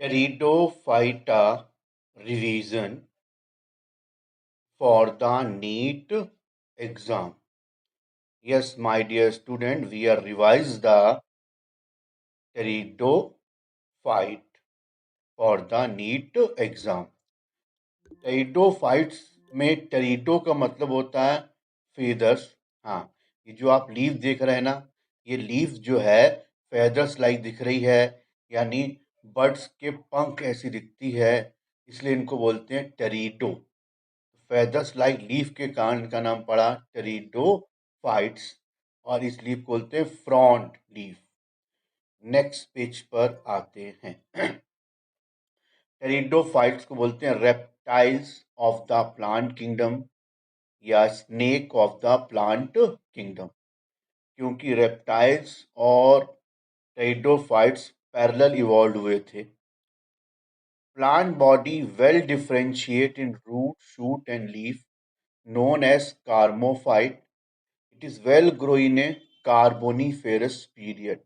Pteridophyta revision for the NEET exam. Yes, my dear student, we are revise the pteridophyte for the NEET exam. Pteridophytes में टेरिडो का मतलब होता है feathers. हाँ, ये जो आप लीफ देख रहे हैं ना, ये लीफ जो है फेदर्स लाइक दिख रही है, यानी बर्ड्स के पंख ऐसी दिखती है, इसलिए इनको बोलते हैं टेरिडो। फेदर्स लाइक लीफ के कारण इनका नाम पड़ा टेरिडोफाइट्स, और इस लीफ को बोलते हैं फ्रंट लीफ। नेक्स्ट पेज पर आते हैं। टेरिडोफाइट्स को बोलते हैं reptiles of the plant kingdom या snake of the plant kingdom, क्योंकि रेप्टाइल्स और टेरिडोफाइट्स पैरेलल इवॉल्व हुए थे। Plant body well differentiate in root, shoot and leaf, known as carmophyte. It is well grow in a Carboniferous period,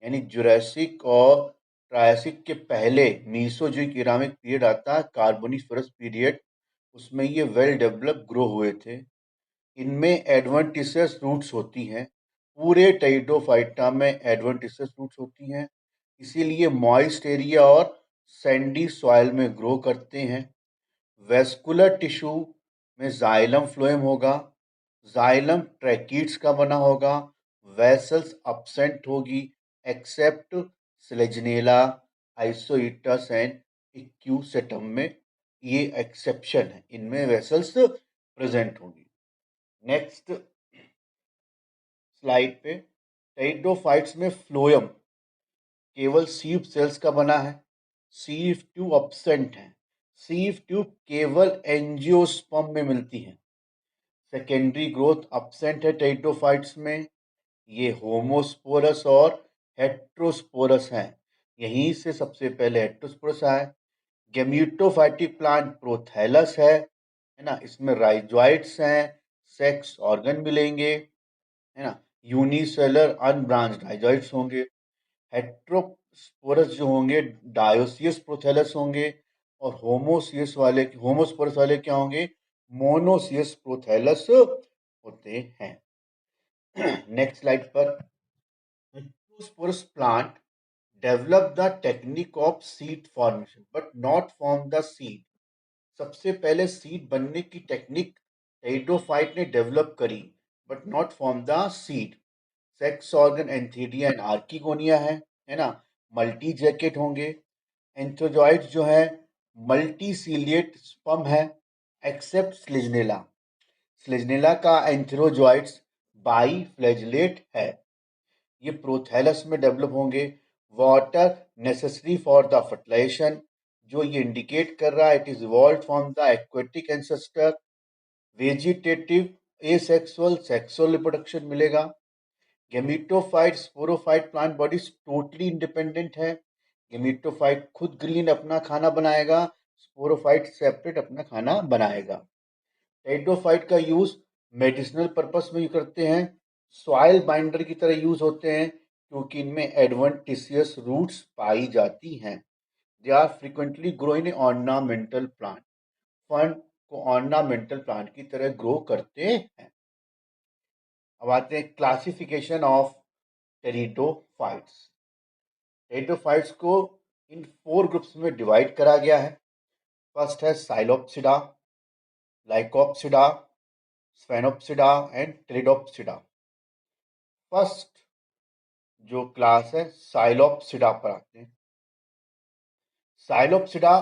यानी Jurassic और Triassic के पहले Mesozoic इरामिक period आता है, कार्बोनिफेरस पीरियड, उसमें ये वेल डेवलप ग्रो हुए थे। इनमें एडवेंटिशियस रूट्स होती हैं, पूरे टेरिडोफाइटा में एडवेंटिशियस रूट्स होती हैं, इसीलिए मॉइस्ट एरिया और सैंडी सॉइल में ग्रो करते हैं। वेस्कुलर टिश्यू में जाइलम फ्लोएम होगा, जाइलम ट्रैकीड्स का बना होगा, वेसल्स absent होगी एक्सेप्ट स्लेजनेला, आइसोइटस एंड इक्यूसेटम में, ये एक्सेप्शन है, इनमें वेसल्स प्रेजेंट होंगी। नेक्स्ट स्लाइड पे, टेरिडोफाइट्स में फ्लोएम केवल सीव सेल्स का बना है, सीव ट्यूब absent है, सीव ट्यूब केवल एंजियोस्पर्म में मिलती है। सेकेंडरी ग्रोथ absent है टेरिडोफाइट्स में, ये होमोस्पोरस और हेट्रोस्पोरस हैं, यहीं से सबसे पहले हेट्रोस्पोरस आए। गेम्यूटोफाइटिक प्लांट प्रोथैलस है ना, इसमें राइजोइड्स हैं, सेक्स ऑर्गन मिलेंगे, है ना, यूनिसेलर अनब्रांच्ड राइजोइड्स होंगे। हेट्रोस्पोरस जो होंगे डायोसियस प्रोथैलस होंगे, और होमोस्पोरस वाले क्या होंगे, मोनोसियस प्रोथैलस होते हैं। नेक्स्ट स्लाइड पर, heterosporous plant develop the technique of seed formation but not form the seed. सबसे पहले सीड बनने की टेक्निक टेरिडोफाइट ने डेवलप करी, but not form the seed. Sex organ antheridia and archegonia है ना, मल्टी जैकेट होंगे। एंथ्रोजॉइड्स जो है मल्टीसीलिएट स्पर्म है, एक्सेप्ट स्लिजनेला। स्लिजनेला का एंथ्रोजॉइड्स बाई फ्लैजलेट है, ये प्रोथैलस में डेवलप होंगे। Water necessary for the fertilization, जो ये इंडिकेट कर रहा है it is evolve from the aquatic ancestor. Vegetative asexual sexual reproduction मिलेगा। Gametophyte sporophyte plant bodies totally independent है, गेमिटोफाइट खुद ग्रीन अपना खाना बनाएगा, स्पोरोफाइट सेपरेट अपना खाना बनाएगा। टेरिडोफाइट का यूज मेडिसिनल पर्पस में करते हैं, सॉइल बाइंडर की तरह यूज होते हैं, क्योंकि इनमें एडवेंटिशियस रूट्स पाई जाती हैं। They are frequently grow in ornamental plant, fern को ऑर्नामेंटल प्लांट की तरह ग्रो करते हैं। अब आते हैं क्लासिफिकेशन ऑफ टेरिडोफाइट्स। टेरिडोफाइट्स को इन 4 ग्रुप्स में डिवाइड करा गया है। फर्स्ट है साइलोप्सिडा, लाइकोप्सिडा, स्फेनोप्सिडा एंड टेरिडोप्सिडा। फर्स्ट जो क्लास है साइलोप्सिडा पर आते हैं। साइलोप्सिडा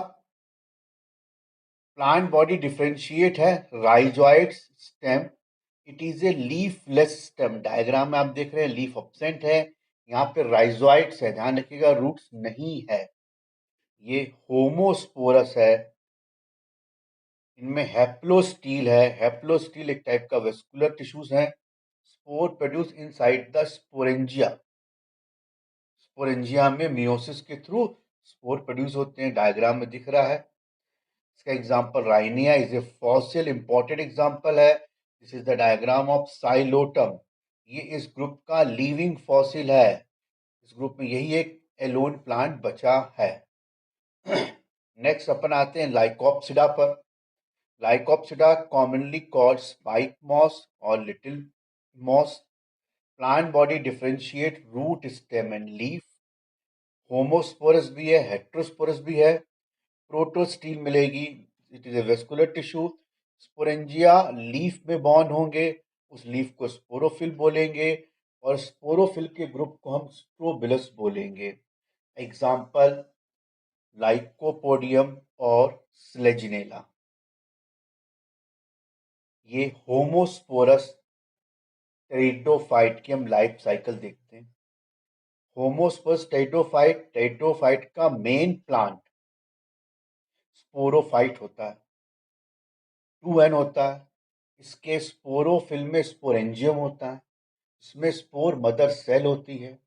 प्लांट बॉडी डिफरेंशिएट है, rhizoid stem, it is A leafless stem. Diagram में आप देख रहे हैं लीफ एब्सेंट है, यहाँ पे राइजोइड्स है, ध्यान रखिएगा रूट्स नहीं है। ये होमोस्पोरस है, इनमें हैप्लोस्टील है, हैप्लोस्टील एक टाइप का वेस्कुलर टिश्यूज है। Spore produce inside the sporangia, sporangia में मियोसिस के थ्रू स्पोर प्रोड्यूस होते हैं, डायग्राम में दिख रहा है। इसका example Rhynia is a fossil important example है। This is the diagram of Psilotum, ये इस ग्रुप का लिविंग फॉसिल है, इस ग्रुप में यही एक एलोन प्लांट बचा है। नेक्स्ट अपन आते हैं लाइकोप्सिडा पर। Lycopsida commonly called spike moss और little moss. Plant body differentiate root, stem and leaf. Homosporous भी है, हेट्रोस्पोरस भी है। प्रोटोस्टील मिलेगी, it is a vascular tissue. Sporangia leaf में बॉन्ड होंगे, उस लीफ को स्पोरोफिल बोलेंगे, और स्पोरोफिल के ग्रुप को हम स्ट्रोबिलस बोलेंगे। एग्जाम्पल लाइकोपोडियम और स्लेजिनेला। ये होमोस्पोरस टेरिडोफाइट की हम लाइफ साइकिल देखते हैं। होमोस्पोरस टेरिडोफाइट का मेन प्लांट स्पोरोफाइट होता है, 2N होता है। इसके स्पोरोफिल में स्पोरेंजियम होता है, इसमें स्पोर मदर सेल होती है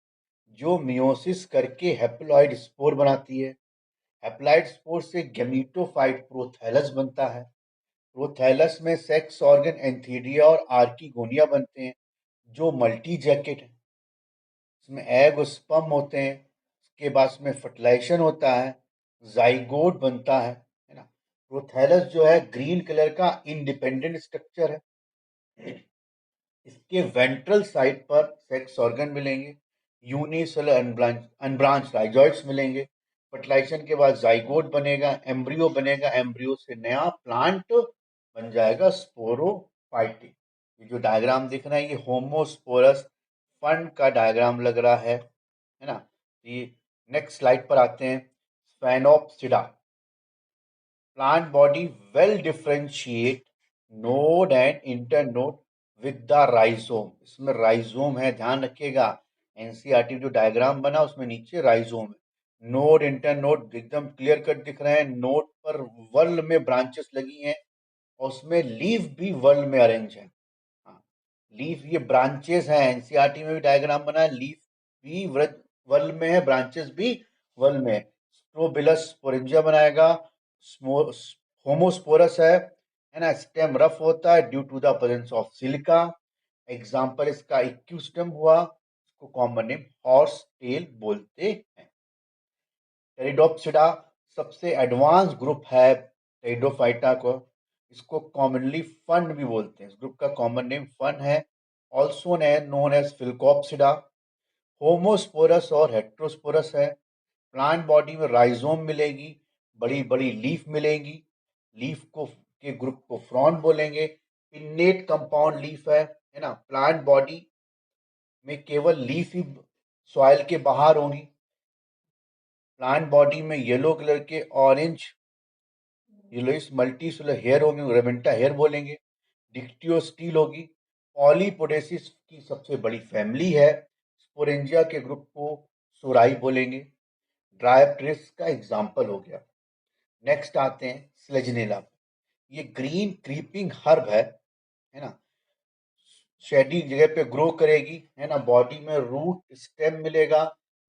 जो मियोसिस करके हैप्लॉइड स्पोर बनाती है। हैप्लॉइड स्पोर से गैमीटोफाइट प्रोथैलस बनता है। प्रोथैलस में सेक्स ऑर्गन एंथीडिया और आर्किगोनिया बनते हैं जो मल्टी जैकेट है। इसमें एग और स्पर्म होते हैं, उसके बाद में फर्टिलाइजेशन होता है, जाइगोट बनता है ना। प्रोथैलस जो है ग्रीन कलर का इंडिपेंडेंट स्ट्रक्चर है। इसके वेंट्रल साइड पर सेक्स ऑर्गन मिलेंगे, यूनिसेलर अनब्रांच राइजॉइड्स मिलेंगे। फर्टिलाइजेशन के बाद जाइगोट बनेगा, एम्ब्रियो बनेगा, एम्ब्रियो से नया प्लांट बन जाएगा स्पोरोफाइटी। ये जो डायग्राम दिख रहा है ये होमोस्पोरस फंड का डायग्राम लग रहा है ना। ये नेक्स्ट स्लाइड पर आते हैं। Sphenopsida plant body well differentiate node and internode with the rhizome. इसमें राइजोम है, ध्यान रखिएगा। एनसीईआरटी जो डायग्राम बना उसमें नीचे राइजोम है। नोड इंटरनोड एकदम क्लियर कट दिख रहे हैं। नोड पर वर्ल में ब्रांचेस लगी हैं और उसमें लीफ भी वर्ल में अरेंज है। हाँ, लीफ ये ब्रांचेस हैं, एनसीईआरटी में भी डायग्राम बना है। लीफ भी वर्ल में है, ब्रांचेस भी वर्ल में है। स्ट्रोबिलस स्पोरेंजिया बनाएगा। होमोस्पोरस है ना। स्टेम रफ होता है due to the presence of silica. Example इसका इक्यूस्टम हुआ, इसको कॉमन नेम हॉर्स टेल बोलते हैं। टेरिडोप्सिडा सबसे एडवांस ग्रुप है टेरिडोफाइटा को। इसको कॉमनली फन भी बोलते हैं। इस ग्रुप का कॉमन नेम फन है, ऑल्सो नोन एज फिलकॉप्सिडा। होमोस्पोरस और हेट्रोस्पोरस है। प्लांट बॉडी में राइजोम मिलेगी, बड़ी बड़ी लीफ मिलेगी। लीफ को के ग्रुप को फ्रॉन बोलेंगे। पिन्नेट कंपाउंड लीफ है ना। प्लांट बॉडी में केवल लीफ ही सॉइल के बाहर होंगी। प्लांट बॉडी में येलो कलर के ऑरेंज येलोइश मल्टीसेलुलर हेयर होंगे, रेमेंटा हेयर बोलेंगे। डिक्टियोस्टील होगी। पॉलीपोडेसिस की सबसे बड़ी फैमिली है। स्पोरेंजिया के ग्रुप को सोराई बोलेंगे। ड्राइप्ट्रिस का एग्जाम्पल हो गया। नेक्स्ट आते हैं स्लेजिनेला। ये ग्रीन क्रीपिंग हर्ब है ना। शेडी जगह पे ग्रो करेगी, है ना। बॉडी में रूट स्टेम मिलेगा,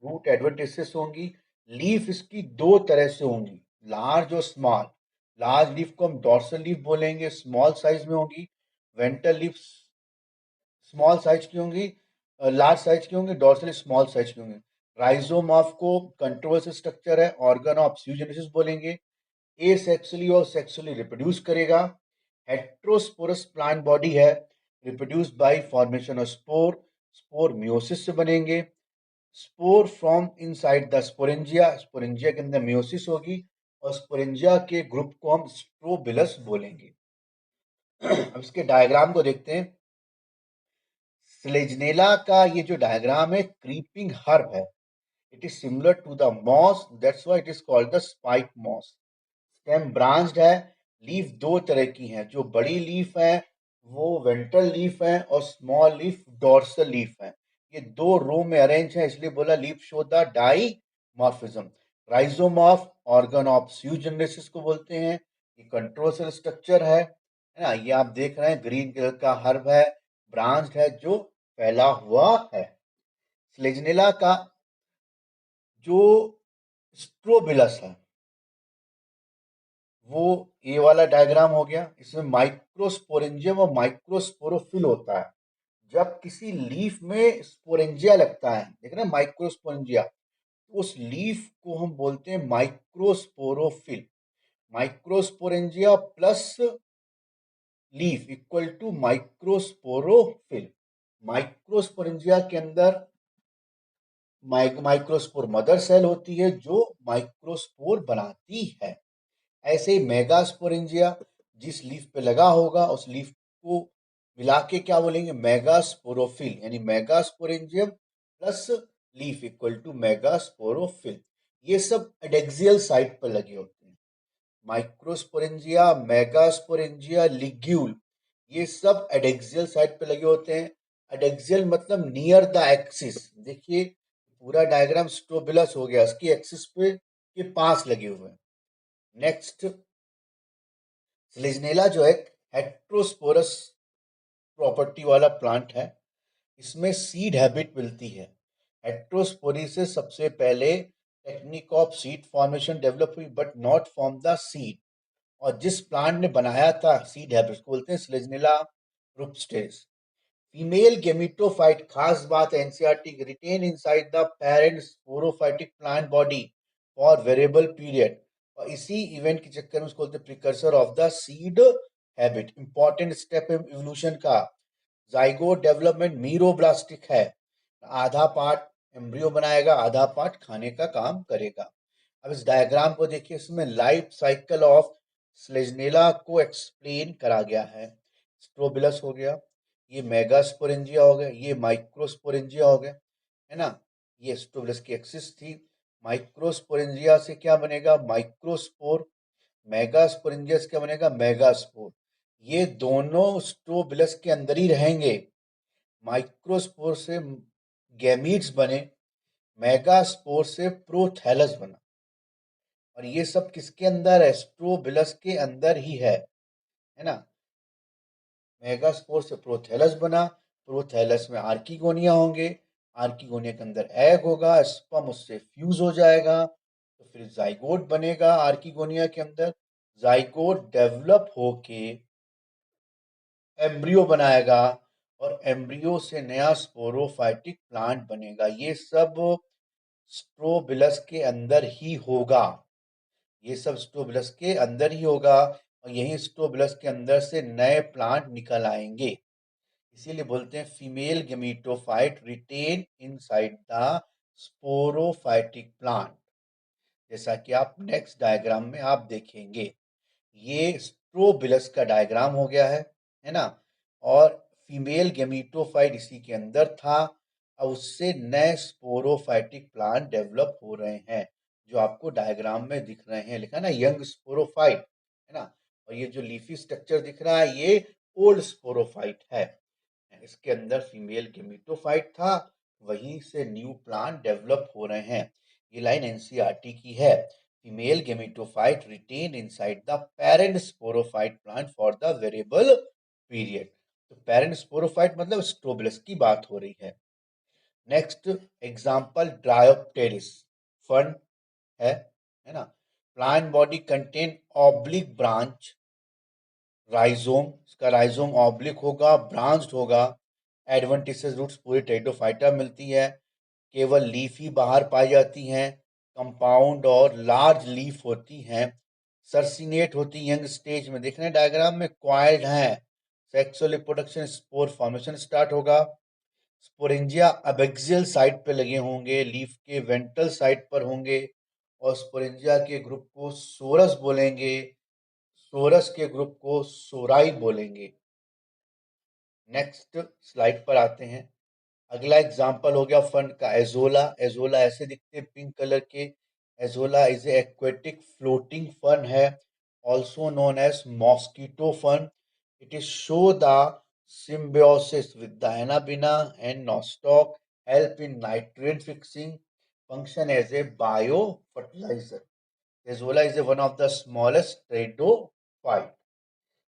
रूट एडवेंटिसेस होंगी। लीफ इसकी दो तरह से होंगी, लार्ज और स्मॉल। लार्ज लीफ को हम डॉर्सल लीफ बोलेंगे, स्मॉल साइज में होंगी। वेंटल लीफ स्मॉल साइज की होंगी, लार्ज साइज की होंगी। डॉर्सल स्मॉल साइज की होंगी। राइजोम ऑफ को कंट्रोवर्सल स्ट्रक्चर है, ऑर्गन ऑफ स्यूजेनेसिस बोलेंगे। एसेक्सुअली और सेक्सुअली रिप्रोड्यूस करेगा। हेट्रोस्पोरस प्लांट बॉडी है, reproduce by formation of spore. Spore meiosis से बनेंगे। Spore from inside the sporangia, sporangia के अंदर मियोसिस होगी और स्पोरेंजिया के ग्रुप को हम स्ट्रोबिलस बोलेंगे। अब इसके डायग्राम को देखते हैं। स्लेजनेला का ये जो डायग्राम है क्रीपिंग हर्ब है। It is similar to the moss, that's why it is called the spike moss. Stem branched है। लीफ दो तरह की हैं, जो बड़ी लीफ है वो वेंट्रल लीफ है और स्मॉल लीफ डोर्सल लीफ है। ये दो रो में अरेंज है, इसलिए बोला leaf show the dimorphism. Rhizome of organ of syngenesis को बोलते हैं। ये कंट्रोल सेल स्ट्रक्चर है ना। ये आप देख रहे हैं ग्रीन कलर का हर्ब है, ब्रांच्ड है, जो फैला हुआ है। स्लेजनेला का जो स्ट्रोबिलस है वो ये वाला डायग्राम हो गया। इसमें माइक्रोस्पोरेंजियम और माइक्रोस्पोरोफिल होता है। जब किसी लीफ में स्पोरेंजिया लगता है, देख रहे हैं माइक्रोस्पोरेंजिया, उस लीफ को हम बोलते हैं microsporophyll. Microsporangia plus leaf equal to microsporophyll. Microsporangia के अंदर माइक्रोस्पोर मदर सेल होती है जो माइक्रोस्पोर बनाती है। ऐसे ही मेगास्पोरेंजिया जिस लीफ पे लगा होगा उस लीफ को मिला के क्या बोलेंगे, मेगास्पोरोफिल, यानी megasporangium plus leaf equal to megasporophyll. ये सब एडेक्सियल साइट पर लगे होते हैं। माइक्रोस्पोरेंजिया, मेगास्पोरेंजिया, लिग्यूल, ये सब एडेक्सियल साइड पे लगे होते हैं। एडेक्सियल मतलब नियर द एक्सिस। देखिए पूरा डायग्राम स्ट्रोबिलस हो गया, इसकी एक्सिस पे के पास लगे हुए हैं। नेक्स्ट, स्लेजनेला जो है हेट्रोस्पोरस प्रॉपर्टी वाला प्लांट है। इसमें सीड हैबिट मिलती है। हेट्रोस्पोरी से सबसे पहले technique of seed formation develop हुई but not from the seed. और जिस प्लांट ने बनाया था सीड हैबिट को बोलते हैं स्लेजनेला रुपस्टेस। फीमेल गेमिटोफाइट, खास बात है NCERT, retain inside the parent sporophytic plant body for variable period. और इसी इवेंट के चक्कर में उसको बोलते हैं precursor of the seed habit. Important step है इवोल्यूशन का। जाइगोट डेवलपमेंट मीरोब्लास्टिक है। आधा पार्ट एम्ब्रियो बनाएगा, आधा पार्ट खाने का काम करेगा। अब इस डायग्राम को देखिए, इसमें लाइफ साइकिल ऑफ स्लेजनेला को एक्सप्लेन करा गया है। स्ट्रोबिलस हो गया, ये मेगास्पोरेंजिया हो गया, ये माइक्रोस्पोरेंजिया हो गया, है ना। ये स्ट्रोबिलस की एक्सिस थी। माइक्रोस्पोरेंजिया से क्या बनेगा, माइक्रोस्पोर। मेगास्पोरेंजिया से क्या बनेगा, मेगास्पोर। ये दोनों स्ट्रोबिलस के अंदर ही रहेंगे। माइक्रोस्पोर से गैमीट्स बने, मेगास्पोर से प्रोथैलस बना। और ये सब किसके अंदर है, स्ट्रोबिलस के अंदर ही है ना। मेगास्पोर से प्रोथैलस बना, प्रोथैलस में आर्किगोनिया होंगे, आर्किगोनिया के अंदर एग होगा, स्पर्म उससे फ्यूज हो जाएगा, तो फिर जाइगोट बनेगा आर्किगोनिया के अंदर। जाइगोट डेवलप होके एम्ब्रियो बनाएगा और एम्ब्रियो से नया स्पोरोफाइटिक प्लांट बनेगा। ये सब स्ट्रोबिलस के अंदर ही होगा। ये सब स्ट्रोबिलस के अंदर ही होगा और यही स्ट्रोबिलस के अंदर से नए प्लांट निकल आएंगे। इसीलिए बोलते हैं female gametophyte retain inside the sporophytic plant. जैसा कि आप नेक्स्ट डायग्राम में आप देखेंगे, ये स्ट्रोबिलस का डायग्राम हो गया है ना। और फीमेल गेमीटोफाइट इसी के अंदर था। अब उससे नए स्पोरोफाइटिक प्लांट डेवलप हो रहे हैं जो आपको डायग्राम में दिख रहे हैं। लिखा ना यंग स्पोरोफाइट, है ना। और ये जो लीफी स्ट्रक्चर दिख रहा है ये ओल्ड स्पोरोफाइट है। इसके अंदर फीमेल गेमीटोफाइट था, वहीं से न्यू प्लांट डेवलप हो रहे हैं। ये लाइन एनसीईआरटी की है। Female gametophyte retain inside the parent sporophyte plant for the variable period. तो पेरेंट स्पोरोफाइट मतलब स्ट्रोबिलस की बात हो रही है। नेक्स्ट एग्जांपल ड्रायोप्टेरिस फर्न है ना। Plant body contain oblique branch, rhizome, इसका राइजोम ऑब्लिक होगा, ब्रांच्ड होगा। एडवेंटिशियस रूट्स पूरी टेरिडोफाइटा मिलती है। केवल लीफ ही बाहर पाई जाती हैं। कंपाउंड और लार्ज लीफ होती हैं। सर्सिनेट होती यंग स्टेज में, देख रहे हैं डायग्राम में क्वाइल्ड हैं। Sexual reproduction spore formation start होगा। स्पोरेंजिया अबेक्सियल साइड पे लगे होंगे, लीफ के वेंट्रल साइड पर होंगे। और स्पोरेंजिया के ग्रुप को सोरस बोलेंगे, सोरस के ग्रुप को सोराई बोलेंगे। नेक्स्ट स्लाइड पर आते हैं। अगला एग्जाम्पल हो गया फन का एजोला। एजोला ऐसे दिखते हैं पिंक कलर के। Azolla is aquatic floating fern है, also known as mosquito fern. It is show the symbiosis with Dianabina and nostoc, help in nitrogen fixing, function as a biofertilizer. Azolla is one of the smallest pteridophyte.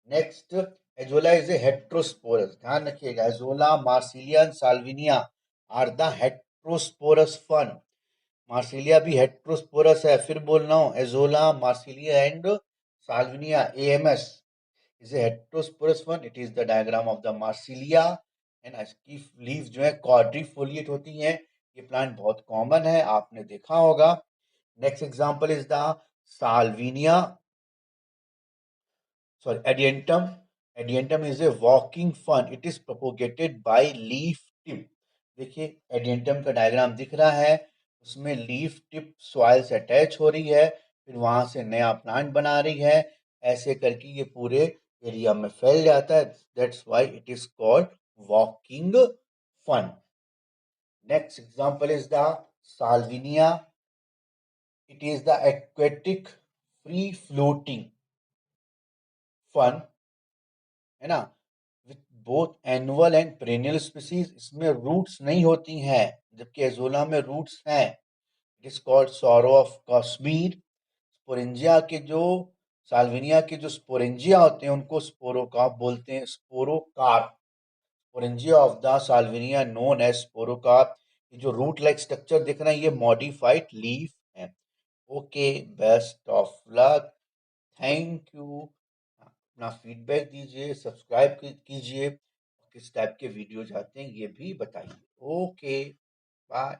Next, Azolla is a heterosporous. ध्यान रखिएगा, Azolla, Marsilea, Salvinia are the heterosporous fern. Marsilea भी heterosporous है। फिर बोल रहा हूँ, Azolla, Marsilea and Salvinia, AMS is a heterosporous fern. It is the diagram of the Marsilea. है ना, इसकी लीव जो है क्वाड्रिफोलिएट होती हैं। ये प्लांट बहुत कॉमन है, आपने देखा होगा। Next example is the Salvinia, sorry, adiantum. Adiantum is a walking fern. It is propagated by leaf tip. देखिए एडियंटम का डायग्राम दिख रहा है, उसमें लीफ टिप सॉइल से अटैच हो रही है, फिर वहां से नया प्लांट बना रही है, ऐसे करके ये पूरे एरिया में फैल जाता है। That's why it is called walking fern. Next example is the Salvinia. It is the aquatic free floating fern, है ना, with both annual and perennial species. इसमें रूट्स नहीं होती हैं, जबकि एजोला में रूट्स हैं। It is called sorrow of Kashmir. Sporangia के जो साल्विनिया के जो स्पोरेंजिया होते हैं उनको स्पोरोकार्प बोलते हैं, sporocarp. Sporangia of the Salvinia known as sporocarp. ये जो रूट लाइक स्ट्रक्चर दिख रहा है ये मॉडिफाइड लीफ है। Okay, best of luck, thank you. अपना फीडबैक दीजिए, सब्सक्राइब कीजिए, किस टाइप के वीडियो चाहते हैं ये भी बताइए। Okay, bye.